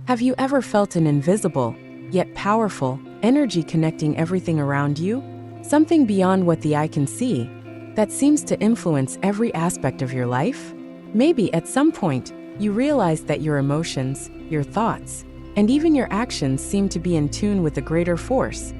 Have you ever felt an invisible, yet powerful, energy connecting everything around you? Something beyond what the eye can see, that seems to influence every aspect of your life? Maybe at some point, you realized that your emotions, your thoughts, and even your actions seem to be in tune with a greater force,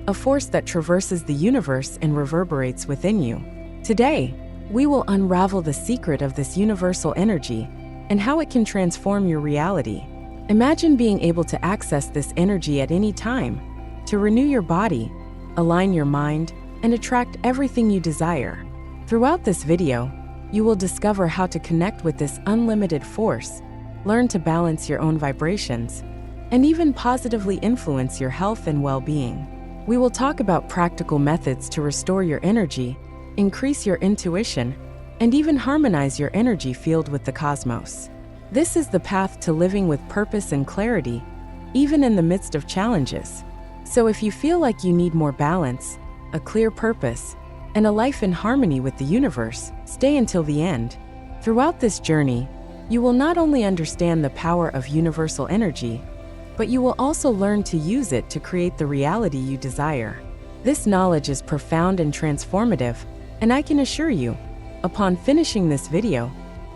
a force that traverses the universe and reverberates within you. Today, we will unravel the secret of this universal energy and how it can transform your reality. Imagine being able to access this energy at any time, to renew your body, align your mind, and attract everything you desire. Throughout this video, you will discover how to connect with this unlimited force, learn to balance your own vibrations, and even positively influence your health and well-being. We will talk about practical methods to restore your energy, increase your intuition, and even harmonize your energy field with the cosmos. This is the path to living with purpose and clarity, even in the midst of challenges. So if you feel like you need more balance, a clear purpose, and a life in harmony with the universe, stay until the end. Throughout this journey, you will not only understand the power of universal energy, but you will also learn to use it to create the reality you desire. This knowledge is profound and transformative, and I can assure you, upon finishing this video,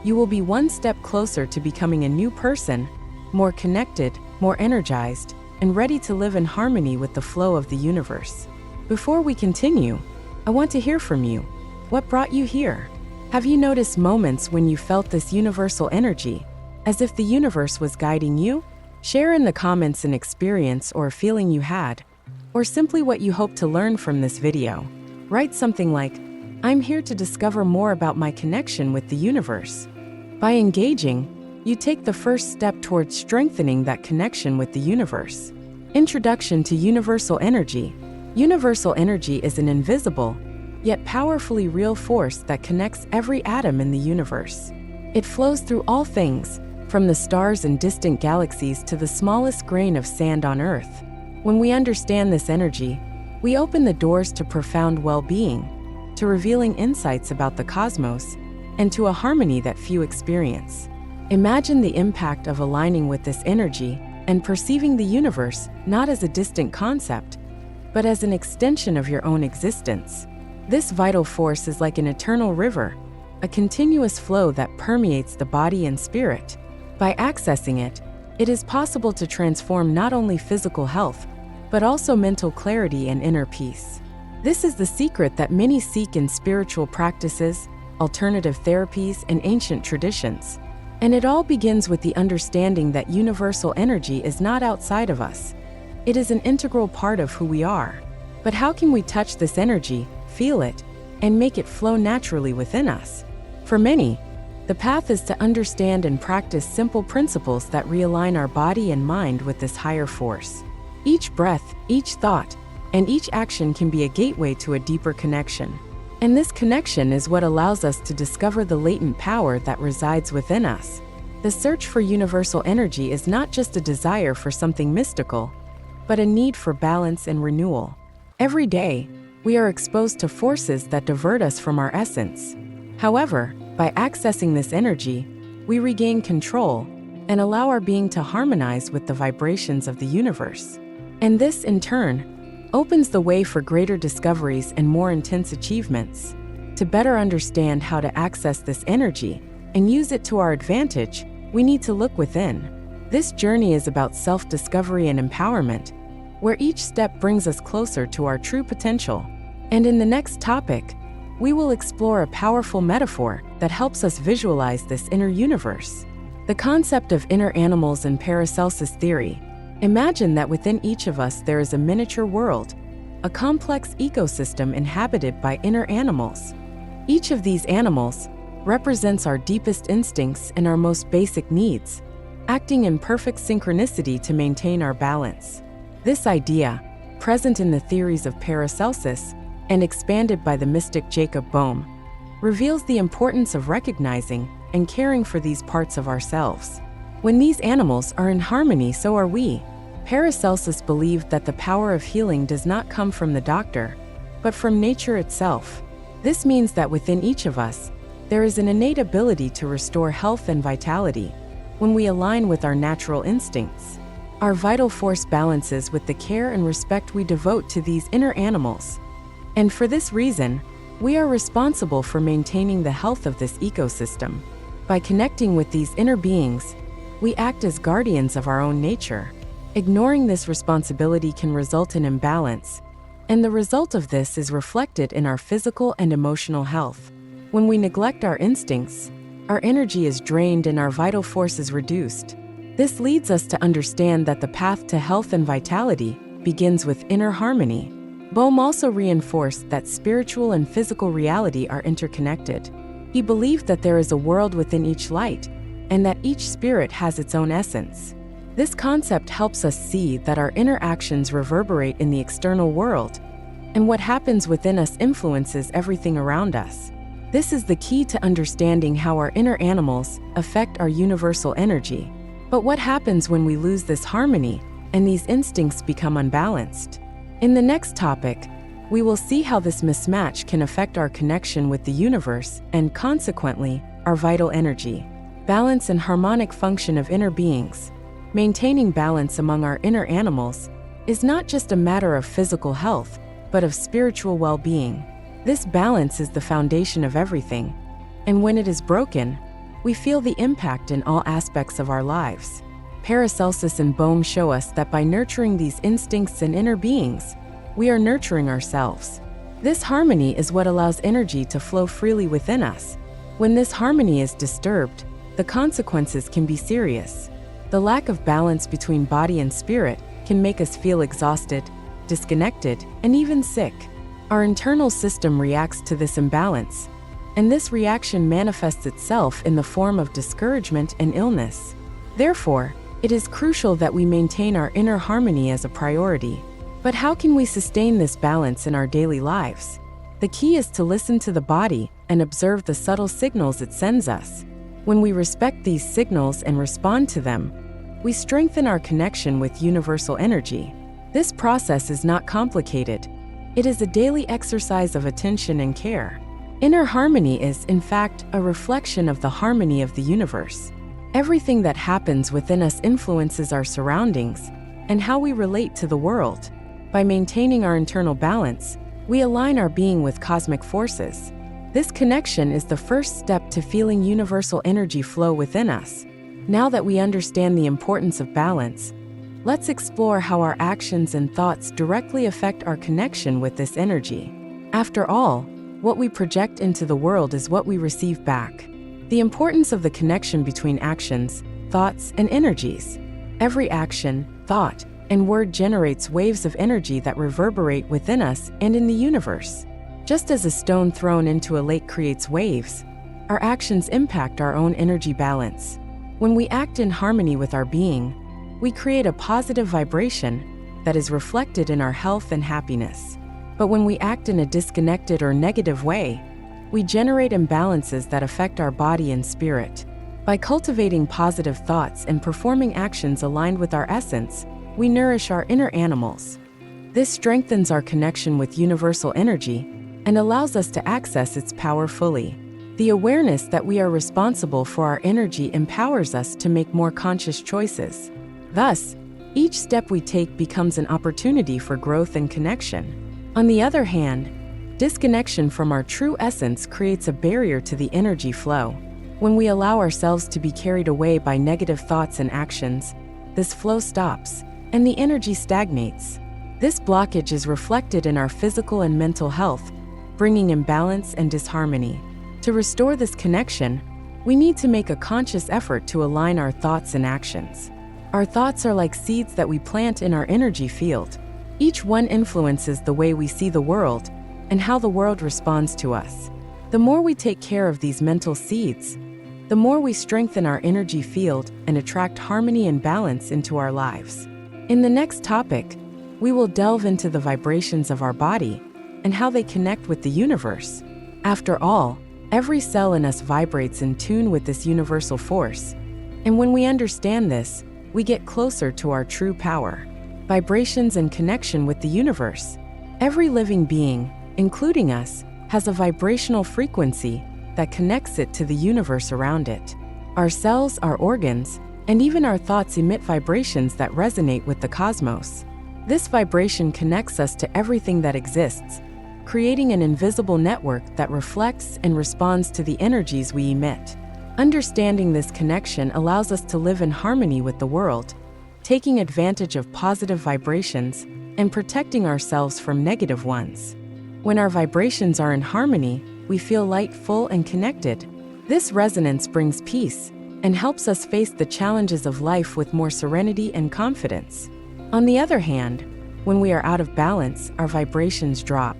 you will be one step closer to becoming a new person, more connected, more energized, and ready to live in harmony with the flow of the universe. Before we continue, I want to hear from you. What brought you here? Have you noticed moments when you felt this universal energy, as if the universe was guiding you? Share in the comments an experience or a feeling you had, or simply what you hope to learn from this video. Write something like, "I'm here to discover more about my connection with the universe." By engaging, you take the first step towards strengthening that connection with the universe. Introduction to universal energy. Universal energy is an invisible, yet powerfully real force that connects every atom in the universe. It flows through all things, from the stars and distant galaxies to the smallest grain of sand on Earth. When we understand this energy, we open the doors to profound well-being, to revealing insights about the cosmos, and to a harmony that few experience. Imagine the impact of aligning with this energy and perceiving the universe not as a distant concept, but as an extension of your own existence. This vital force is like an eternal river, a continuous flow that permeates the body and spirit. By accessing it, it is possible to transform not only physical health, but also mental clarity and inner peace. This is the secret that many seek in spiritual practices, alternative therapies, and ancient traditions. And it all begins with the understanding that universal energy is not outside of us. It is an integral part of who we are. But how can we touch this energy, feel it, and make it flow naturally within us? For many, the path is to understand and practice simple principles that realign our body and mind with this higher force. Each breath, each thought, and each action can be a gateway to a deeper connection. And this connection is what allows us to discover the latent power that resides within us. The search for universal energy is not just a desire for something mystical, but a need for balance and renewal. Every day, we are exposed to forces that divert us from our essence. However, by accessing this energy, we regain control and allow our being to harmonize with the vibrations of the universe. And this, in turn, opens the way for greater discoveries and more intense achievements. To better understand how to access this energy and use it to our advantage, we need to look within. This journey is about self-discovery and empowerment, where each step brings us closer to our true potential. And in the next topic, we will explore a powerful metaphor that helps us visualize this inner universe. The concept of inner animals and Paracelsus theory. Imagine that within each of us there is a miniature world, a complex ecosystem inhabited by inner animals. Each of these animals represents our deepest instincts and our most basic needs, acting in perfect synchronicity to maintain our balance. This idea, present in the theories of Paracelsus and expanded by the mystic Jacob Boehme, reveals the importance of recognizing and caring for these parts of ourselves. When these animals are in harmony, so are we. Paracelsus believed that the power of healing does not come from the doctor, but from nature itself. This means that within each of us, there is an innate ability to restore health and vitality when we align with our natural instincts. Our vital force balances with the care and respect we devote to these inner animals. And for this reason, we are responsible for maintaining the health of this ecosystem. By connecting with these inner beings, we act as guardians of our own nature. Ignoring this responsibility can result in imbalance, and the result of this is reflected in our physical and emotional health. When we neglect our instincts, our energy is drained and our vital force is reduced. This leads us to understand that the path to health and vitality begins with inner harmony. Bohm also reinforced that spiritual and physical reality are interconnected. He believed that there is a world within each light, and that each spirit has its own essence. This concept helps us see that our inner actions reverberate in the external world, and what happens within us influences everything around us. This is the key to understanding how our inner animals affect our universal energy. But what happens when we lose this harmony and these instincts become unbalanced? In the next topic, we will see how this mismatch can affect our connection with the universe and, consequently, our vital energy. Balance and harmonic function of inner beings. Maintaining balance among our inner animals is not just a matter of physical health, but of spiritual well-being. This balance is the foundation of everything, and when it is broken, we feel the impact in all aspects of our lives. Paracelsus and Bohm show us that by nurturing these instincts and inner beings, we are nurturing ourselves. This harmony is what allows energy to flow freely within us. When this harmony is disturbed, the consequences can be serious. The lack of balance between body and spirit can make us feel exhausted, disconnected, and even sick. Our internal system reacts to this imbalance, and this reaction manifests itself in the form of discouragement and illness. Therefore, it is crucial that we maintain our inner harmony as a priority. But how can we sustain this balance in our daily lives? The key is to listen to the body and observe the subtle signals it sends us. When we respect these signals and respond to them, we strengthen our connection with universal energy. This process is not complicated. It is a daily exercise of attention and care. Inner harmony is, in fact, a reflection of the harmony of the universe. Everything that happens within us influences our surroundings and how we relate to the world. By maintaining our internal balance, we align our being with cosmic forces. This connection is the first step to feeling universal energy flow within us. Now that we understand the importance of balance, let's explore how our actions and thoughts directly affect our connection with this energy. After all, what we project into the world is what we receive back. The importance of the connection between actions, thoughts, and energies. Every action, thought, and word generates waves of energy that reverberate within us and in the universe. Just as a stone thrown into a lake creates waves, our actions impact our own energy balance. When we act in harmony with our being, we create a positive vibration that is reflected in our health and happiness. But when we act in a disconnected or negative way, we generate imbalances that affect our body and spirit. By cultivating positive thoughts and performing actions aligned with our essence, we nourish our inner animals. This strengthens our connection with universal energy and allows us to access its power fully. The awareness that we are responsible for our energy empowers us to make more conscious choices. Thus, each step we take becomes an opportunity for growth and connection. On the other hand, disconnection from our true essence creates a barrier to the energy flow. When we allow ourselves to be carried away by negative thoughts and actions, this flow stops, and the energy stagnates. This blockage is reflected in our physical and mental health, bringing imbalance and disharmony. To restore this connection, we need to make a conscious effort to align our thoughts and actions. Our thoughts are like seeds that we plant in our energy field. Each one influences the way we see the world and how the world responds to us. The more we take care of these mental seeds, the more we strengthen our energy field and attract harmony and balance into our lives. In the next topic, we will delve into the vibrations of our body and how they connect with the universe. After all, every cell in us vibrates in tune with this universal force, and when we understand this, we get closer to our true power. Vibrations and connection with the universe. Every living being, including us, has a vibrational frequency that connects it to the universe around it. Our cells, our organs, and even our thoughts emit vibrations that resonate with the cosmos. This vibration connects us to everything that exists, creating an invisible network that reflects and responds to the energies we emit. Understanding this connection allows us to live in harmony with the world, taking advantage of positive vibrations and protecting ourselves from negative ones. When our vibrations are in harmony, we feel light, full, and connected. This resonance brings peace and helps us face the challenges of life with more serenity and confidence. On the other hand, when we are out of balance, our vibrations drop,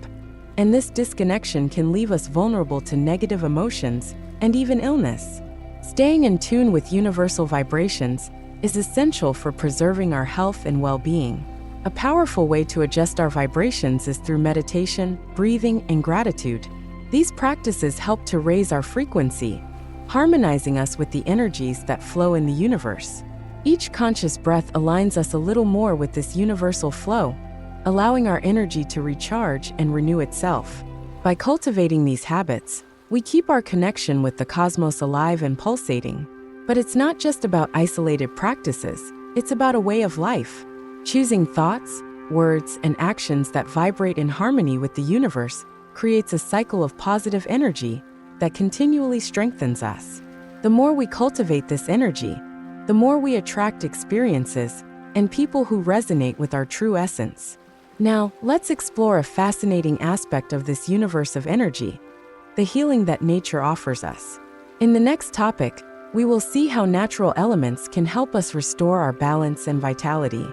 and this disconnection can leave us vulnerable to negative emotions and even illness. Staying in tune with universal vibrations is essential for preserving our health and well-being. A powerful way to adjust our vibrations is through meditation, breathing, and gratitude. These practices help to raise our frequency, harmonizing us with the energies that flow in the universe. Each conscious breath aligns us a little more with this universal flow, allowing our energy to recharge and renew itself. By cultivating these habits, we keep our connection with the cosmos alive and pulsating. But it's not just about isolated practices, it's about a way of life. Choosing thoughts, words, and actions that vibrate in harmony with the universe creates a cycle of positive energy that continually strengthens us. The more we cultivate this energy, the more we attract experiences and people who resonate with our true essence. Now, let's explore a fascinating aspect of this universe of energy: the healing that nature offers us. In the next topic, we will see how natural elements can help us restore our balance and vitality.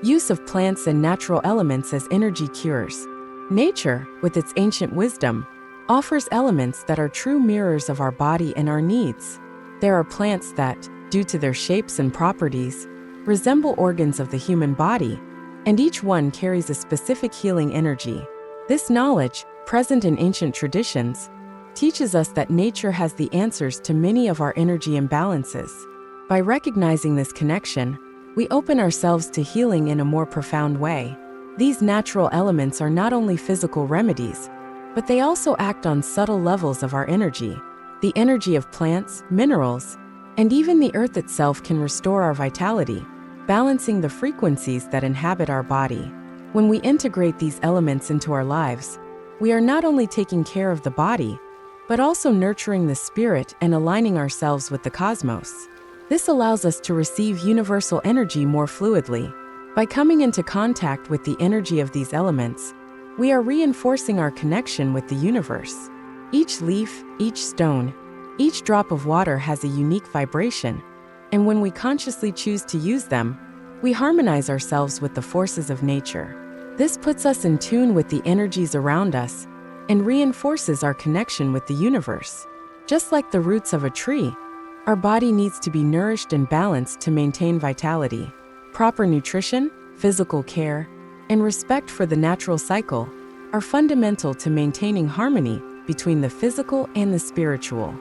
Use of plants and natural elements as energy cures. Nature, with its ancient wisdom, offers elements that are true mirrors of our body and our needs. There are plants that, due to their shapes and properties, resemble organs of the human body, and each one carries a specific healing energy. This knowledge, present in ancient traditions, teaches us that nature has the answers to many of our energy imbalances. By recognizing this connection, we open ourselves to healing in a more profound way. These natural elements are not only physical remedies, but they also act on subtle levels of our energy. The energy of plants, minerals, and even the earth itself can restore our vitality, balancing the frequencies that inhabit our body. When we integrate these elements into our lives, we are not only taking care of the body, but also nurturing the spirit and aligning ourselves with the cosmos. This allows us to receive universal energy more fluidly. By coming into contact with the energy of these elements, we are reinforcing our connection with the universe. Each leaf, each stone, each drop of water has a unique vibration, and when we consciously choose to use them, we harmonize ourselves with the forces of nature. This puts us in tune with the energies around us and reinforces our connection with the universe. Just like the roots of a tree, our body needs to be nourished and balanced to maintain vitality. Proper nutrition, physical care, and respect for the natural cycle are fundamental to maintaining harmony between the physical and the spiritual.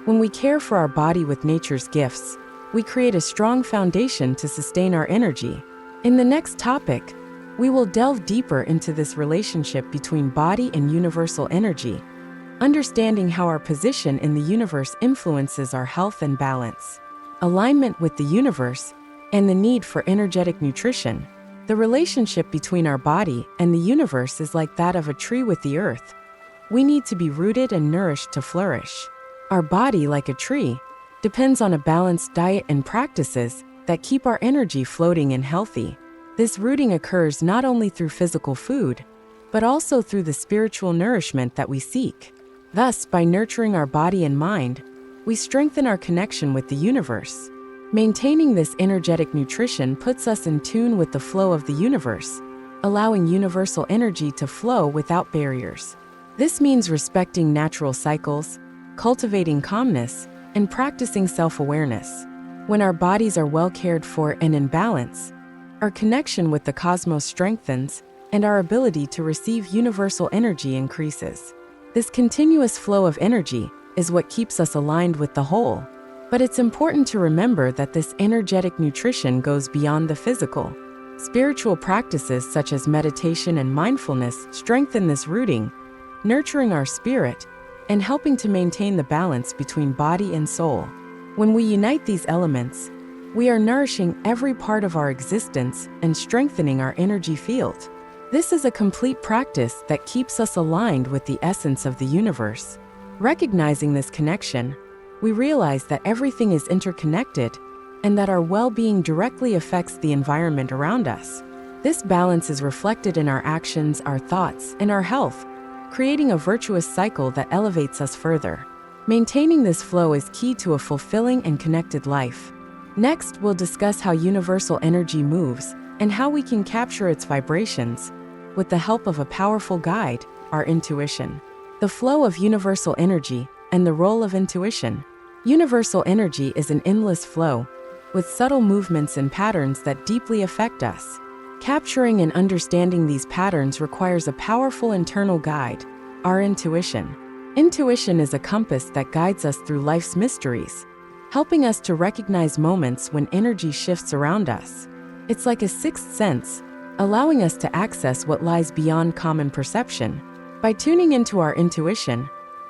When we care for our body with nature's gifts, we create a strong foundation to sustain our energy. In the next topic, we will delve deeper into this relationship between body and universal energy, understanding how our position in the universe influences our health and balance. Alignment with the universe and the need for energetic nutrition. The relationship between our body and the universe is like that of a tree with the earth. We need to be rooted and nourished to flourish. Our body, like a tree, depends on a balanced diet and practices that keep our energy floating and healthy. This rooting occurs not only through physical food, but also through the spiritual nourishment that we seek. Thus, by nurturing our body and mind, we strengthen our connection with the universe. Maintaining this energetic nutrition puts us in tune with the flow of the universe, allowing universal energy to flow without barriers. This means respecting natural cycles, cultivating calmness, and practicing self-awareness. When our bodies are well cared for and in balance, our connection with the cosmos strengthens, and our ability to receive universal energy increases. This continuous flow of energy is what keeps us aligned with the whole. But it's important to remember that this energetic nutrition goes beyond the physical. Spiritual practices such as meditation and mindfulness strengthen this rooting, nurturing our spirit and helping to maintain the balance between body and soul. When we unite these elements, We are nourishing every part of our existence and strengthening our energy field. This is a complete practice that keeps us aligned with the essence of the universe. Recognizing this connection, we realize that everything is interconnected and that our well-being directly affects the environment around us. This balance is reflected in our actions, our thoughts, and our health, creating a virtuous cycle that elevates us further. Maintaining this flow is key to a fulfilling and connected life. Next, we'll discuss how universal energy moves and how we can capture its vibrations with the help of a powerful guide, our intuition. The flow of universal energy and the role of intuition. Universal energy is an endless flow, with subtle movements and patterns that deeply affect us. Capturing and understanding these patterns requires a powerful internal guide, our intuition. Intuition is a compass that guides us through life's mysteries, helping us to recognize moments when energy shifts around us. It's like a sixth sense, allowing us to access what lies beyond common perception. By tuning into our intuition,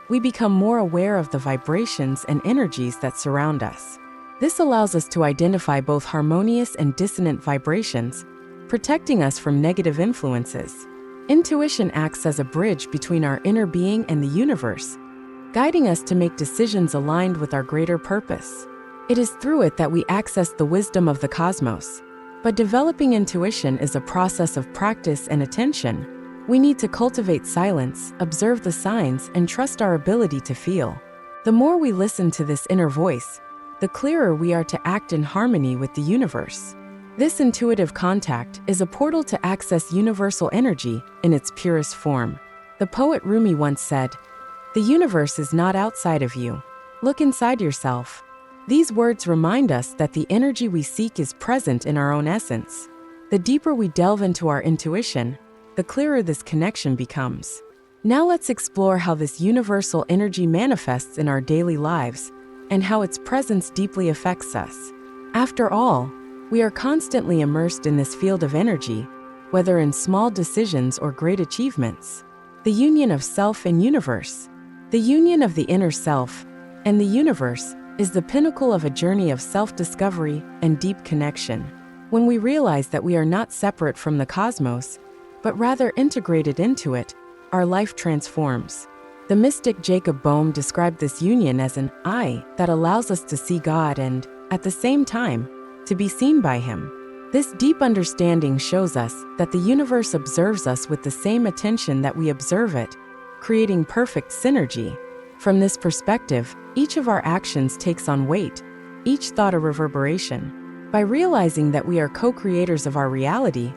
we become more aware of the vibrations and energies that surround us. This allows us to identify both harmonious and dissonant vibrations, protecting us from negative influences. Intuition acts as a bridge between our inner being and the universe, guiding us to make decisions aligned with our greater purpose. It is through it that we access the wisdom of the cosmos. But developing intuition is a process of practice and attention. We need to cultivate silence, observe the signs, and trust our ability to feel. The more we listen to this inner voice, the clearer we are to act in harmony with the universe. This intuitive contact is a portal to access universal energy in its purest form. The poet Rumi once said, "The universe is not outside of you. Look inside yourself." These words remind us that the energy we seek is present in our own essence. The deeper we delve into our intuition, the clearer this connection becomes. Now let's explore how this universal energy manifests in our daily lives and how its presence deeply affects us. After all, we are constantly immersed in this field of energy, whether in small decisions or great achievements. The union of self and universe. The union of the inner self and the universe is the pinnacle of a journey of self-discovery and deep connection. When we realize that we are not separate from the cosmos, but rather integrated into it, our life transforms. The mystic Jacob Boehme described this union as an eye that allows us to see God and, at the same time, to be seen by Him. This deep understanding shows us that the universe observes us with the same attention that we observe it, creating perfect synergy. From this perspective, each of our actions takes on weight, each thought a reverberation. By realizing that we are co-creators of our reality,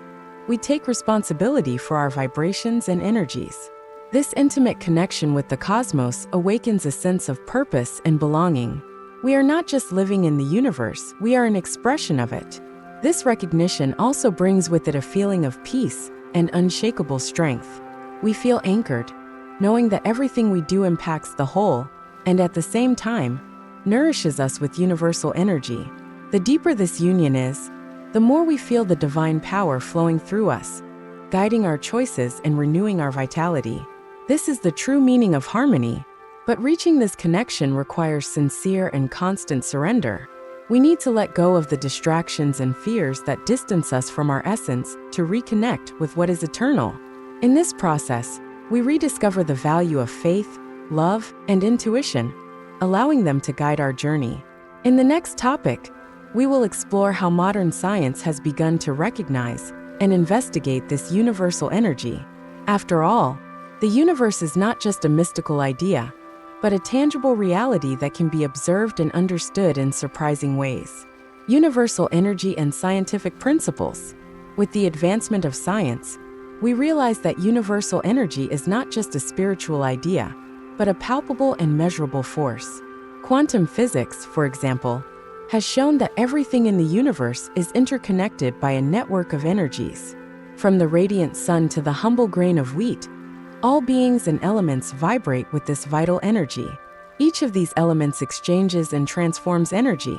we take responsibility for our vibrations and energies. This intimate connection with the cosmos awakens a sense of purpose and belonging. We are not just living in the universe, we are an expression of it. This recognition also brings with it a feeling of peace and unshakable strength. We feel anchored, knowing that everything we do impacts the whole, and at the same time, nourishes us with universal energy. The deeper this union is, the more we feel the divine power flowing through us, guiding our choices and renewing our vitality. This is the true meaning of harmony, but reaching this connection requires sincere and constant surrender. We need to let go of the distractions and fears that distance us from our essence to reconnect with what is eternal. In this process, we rediscover the value of faith, love, and intuition, allowing them to guide our journey. In the next topic, we will explore how modern science has begun to recognize and investigate this universal energy. After all, the universe is not just a mystical idea, but a tangible reality that can be observed and understood in surprising ways. Universal energy and scientific principles. With the advancement of science, we realize that universal energy is not just a spiritual idea, but a palpable and measurable force. Quantum physics, for example, has shown that everything in the universe is interconnected by a network of energies. From the radiant sun to the humble grain of wheat, all beings and elements vibrate with this vital energy. Each of these elements exchanges and transforms energy,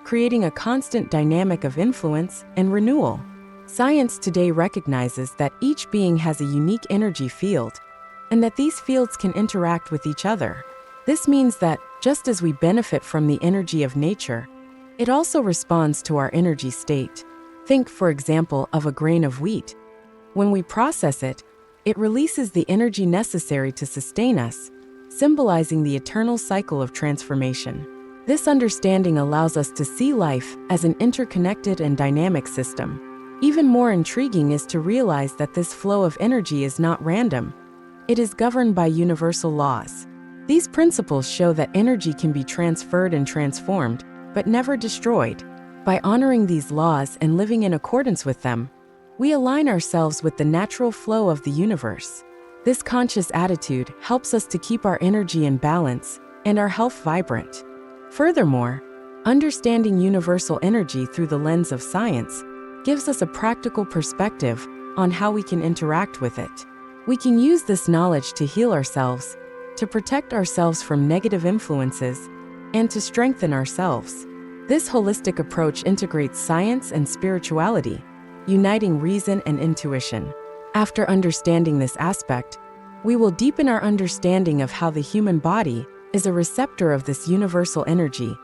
creating a constant dynamic of influence and renewal. Science today recognizes that each being has a unique energy field, and that these fields can interact with each other. This means that, just as we benefit from the energy of nature, It also responds to our energy state. Think, for example, of a grain of wheat. When we process it, it releases the energy necessary to sustain us, symbolizing the eternal cycle of transformation. This understanding allows us to see life as an interconnected and dynamic system. Even more intriguing is to realize that this flow of energy is not random. It is governed by universal laws. These principles show that energy can be transferred and transformed, but never destroyed. By honoring these laws and living in accordance with them, we align ourselves with the natural flow of the universe. This conscious attitude helps us to keep our energy in balance and our health vibrant. Furthermore, understanding universal energy through the lens of science gives us a practical perspective on how we can interact with it. We can use this knowledge to heal ourselves, to protect ourselves from negative influences, and to strengthen ourselves. This holistic approach integrates science and spirituality, uniting reason and intuition. After understanding this aspect, we will deepen our understanding of how the human body is a receptor of this universal energy,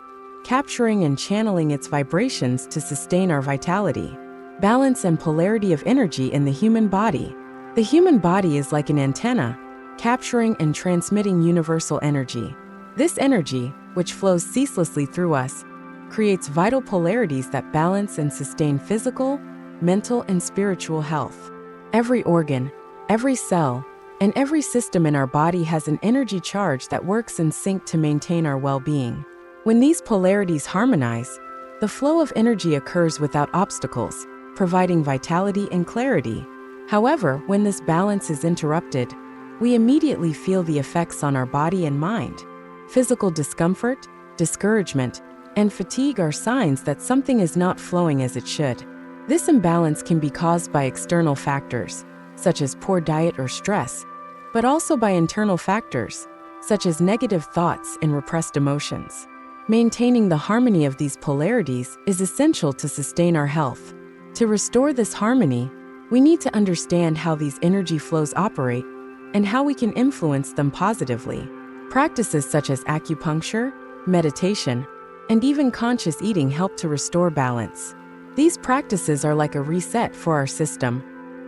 capturing and channeling its vibrations to sustain our vitality. Balance and polarity of energy in the human body. The human body is like an antenna, capturing and transmitting universal energy. This energy, which flows ceaselessly through us, creates vital polarities that balance and sustain physical, mental, and spiritual health. Every organ, every cell, and every system in our body has an energy charge that works in sync to maintain our well-being. When these polarities harmonize, the flow of energy occurs without obstacles, providing vitality and clarity. However, when this balance is interrupted, we immediately feel the effects on our body and mind. Physical discomfort, discouragement, and fatigue are signs that something is not flowing as it should. This imbalance can be caused by external factors, such as poor diet or stress, but also by internal factors, such as negative thoughts and repressed emotions. Maintaining the harmony of these polarities is essential to sustain our health. To restore this harmony, we need to understand how these energy flows operate and how we can influence them positively. Practices such as acupuncture, meditation, and even conscious eating help to restore balance. These practices are like a reset for our system,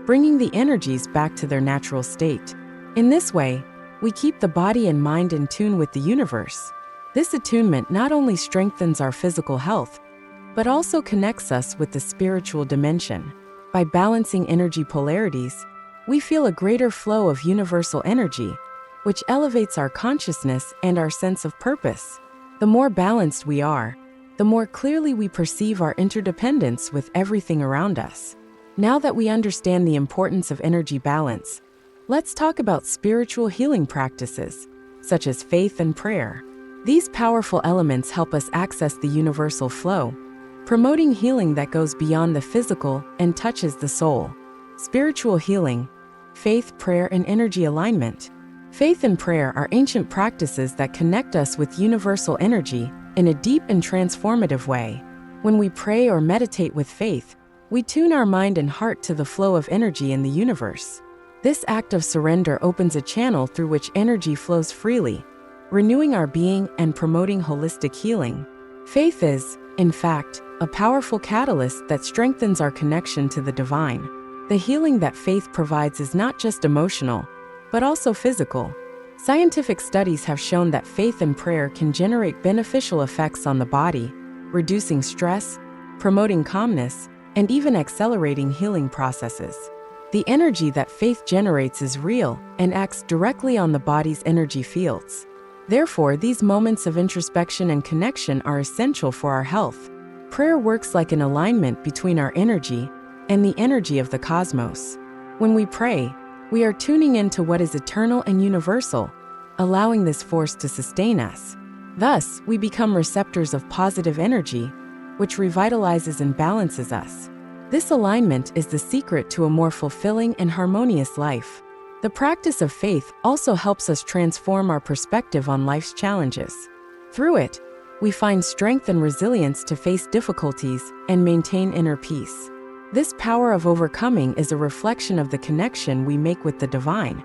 bringing the energies back to their natural state. In this way, we keep the body and mind in tune with the universe. This attunement not only strengthens our physical health, but also connects us with the spiritual dimension. By balancing energy polarities, we feel a greater flow of universal energy, which elevates our consciousness and our sense of purpose. The more balanced we are, the more clearly we perceive our interdependence with everything around us. Now that we understand the importance of energy balance, let's talk about spiritual healing practices, such as faith and prayer. These powerful elements help us access the universal flow, promoting healing that goes beyond the physical and touches the soul. Spiritual healing, faith, prayer, and energy alignment. Faith and prayer are ancient practices that connect us with universal energy in a deep and transformative way. When we pray or meditate with faith, we tune our mind and heart to the flow of energy in the universe. This act of surrender opens a channel through which energy flows freely, renewing our being and promoting holistic healing. Faith is, in fact, a powerful catalyst that strengthens our connection to the divine. The healing that faith provides is not just emotional, but also physical. Scientific studies have shown that faith and prayer can generate beneficial effects on the body, reducing stress, promoting calmness, and even accelerating healing processes. The energy that faith generates is real and acts directly on the body's energy fields. Therefore, these moments of introspection and connection are essential for our health. Prayer works like an alignment between our energy and the energy of the cosmos. When we pray, we are tuning into what is eternal and universal, allowing this force to sustain us. Thus, we become receptors of positive energy, which revitalizes and balances us. This alignment is the secret to a more fulfilling and harmonious life. The practice of faith also helps us transform our perspective on life's challenges. Through it, we find strength and resilience to face difficulties and maintain inner peace. This power of overcoming is a reflection of the connection we make with the divine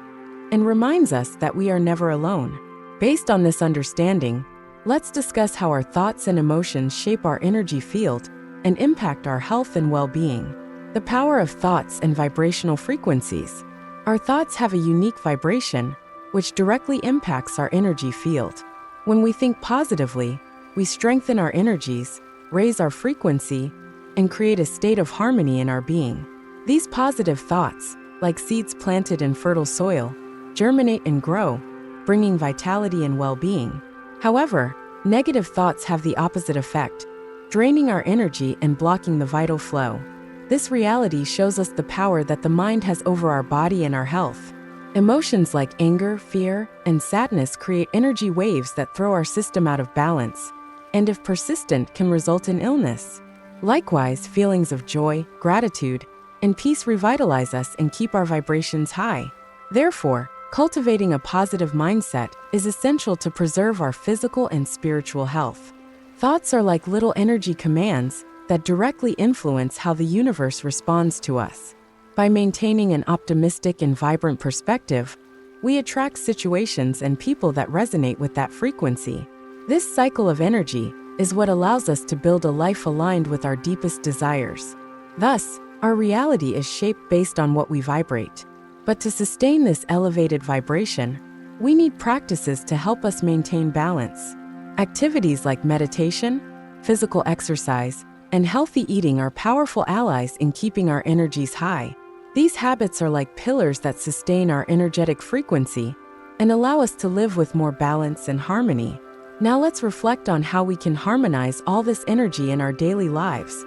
and reminds us that we are never alone. Based on this understanding, let's discuss how our thoughts and emotions shape our energy field and impact our health and well-being. The power of thoughts and vibrational frequencies. Our thoughts have a unique vibration, which directly impacts our energy field. When we think positively, we strengthen our energies, raise our frequency, and create a state of harmony in our being. These positive thoughts, like seeds planted in fertile soil, germinate and grow, bringing vitality and well-being. However, negative thoughts have the opposite effect, draining our energy and blocking the vital flow. This reality shows us the power that the mind has over our body and our health. Emotions like anger, fear, and sadness create energy waves that throw our system out of balance, and if persistent, can result in illness. Likewise, feelings of joy, gratitude, and peace revitalize us and keep our vibrations high. Therefore, cultivating a positive mindset is essential to preserve our physical and spiritual health. Thoughts are like little energy commands that directly influence how the universe responds to us. By maintaining an optimistic and vibrant perspective, we attract situations and people that resonate with that frequency. This cycle of energy is what allows us to build a life aligned with our deepest desires. Thus, our reality is shaped based on what we vibrate. But to sustain this elevated vibration, we need practices to help us maintain balance. Activities like meditation, physical exercise, and healthy eating are powerful allies in keeping our energies high. These habits are like pillars that sustain our energetic frequency and allow us to live with more balance and harmony. Now let's reflect on how we can harmonize all this energy in our daily lives,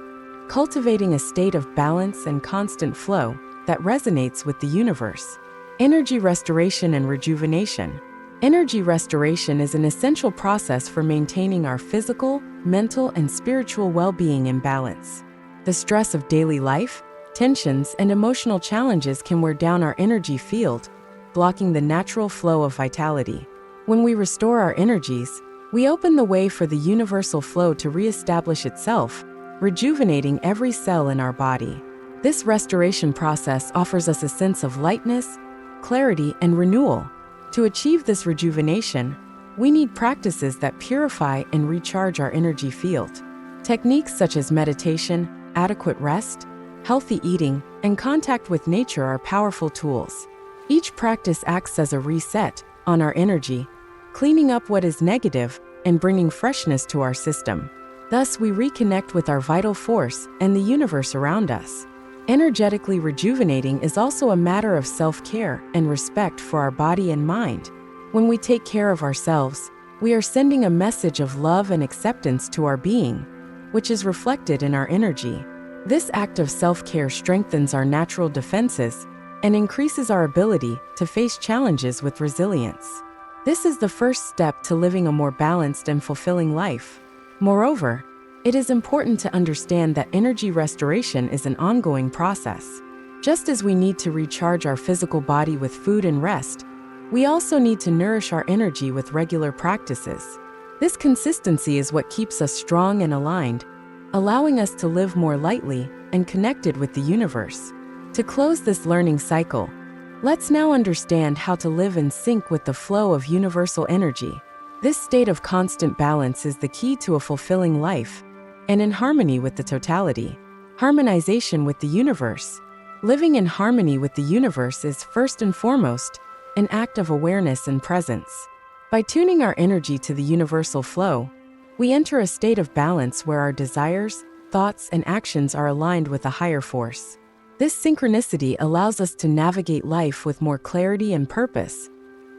cultivating a state of balance and constant flow that resonates with the universe. Energy restoration and rejuvenation. Energy restoration is an essential process for maintaining our physical, mental, and spiritual well-being in balance. The stress of daily life, tensions, and emotional challenges can wear down our energy field, blocking the natural flow of vitality. When we restore our energies, we open the way for the universal flow to reestablish itself, rejuvenating every cell in our body. This restoration process offers us a sense of lightness, clarity, and renewal. To achieve this rejuvenation, we need practices that purify and recharge our energy field. Techniques such as meditation, adequate rest, healthy eating, and contact with nature are powerful tools. Each practice acts as a reset on our energy, cleaning up what is negative and bringing freshness to our system. Thus, we reconnect with our vital force and the universe around us. Energetically rejuvenating is also a matter of self-care and respect for our body and mind. When we take care of ourselves, we are sending a message of love and acceptance to our being, which is reflected in our energy. This act of self-care strengthens our natural defenses and increases our ability to face challenges with resilience. This is the first step to living a more balanced and fulfilling life. Moreover, it is important to understand that energy restoration is an ongoing process. Just as we need to recharge our physical body with food and rest, we also need to nourish our energy with regular practices. This consistency is what keeps us strong and aligned, allowing us to live more lightly and connected with the universe. To close this learning cycle, let's now understand how to live in sync with the flow of universal energy. This state of constant balance is the key to a fulfilling life and in harmony with the totality. Harmonization with the universe. Living in harmony with the universe is first and foremost an act of awareness and presence. By tuning our energy to the universal flow, we enter a state of balance where our desires, thoughts, and actions are aligned with a higher force. This synchronicity allows us to navigate life with more clarity and purpose,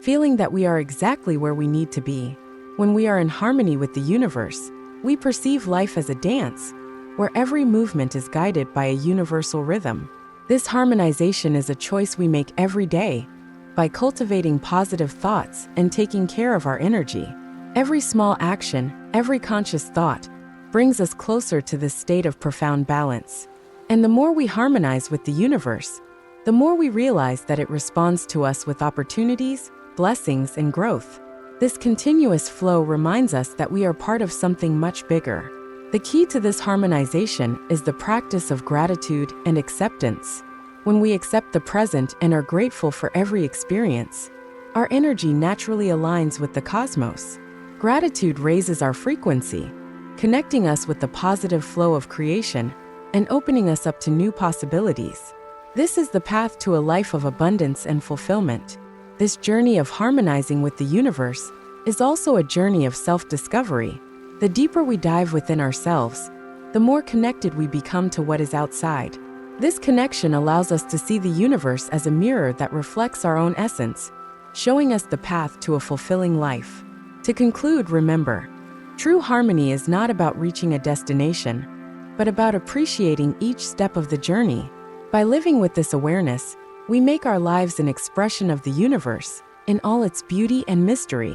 feeling that we are exactly where we need to be. When we are in harmony with the universe, we perceive life as a dance, where every movement is guided by a universal rhythm. This harmonization is a choice we make every day by cultivating positive thoughts and taking care of our energy. Every small action, every conscious thought, brings us closer to this state of profound balance. And the more we harmonize with the universe, the more we realize that it responds to us with opportunities, blessings, and growth. This continuous flow reminds us that we are part of something much bigger. The key to this harmonization is the practice of gratitude and acceptance. When we accept the present and are grateful for every experience, our energy naturally aligns with the cosmos. Gratitude raises our frequency, connecting us with the positive flow of creation and opening us up to new possibilities. This is the path to a life of abundance and fulfillment. This journey of harmonizing with the universe is also a journey of self-discovery. The deeper we dive within ourselves, the more connected we become to what is outside. This connection allows us to see the universe as a mirror that reflects our own essence, showing us the path to a fulfilling life. To conclude, remember, true harmony is not about reaching a destination, but about appreciating each step of the journey. By living with this awareness, we make our lives an expression of the universe in all its beauty and mystery.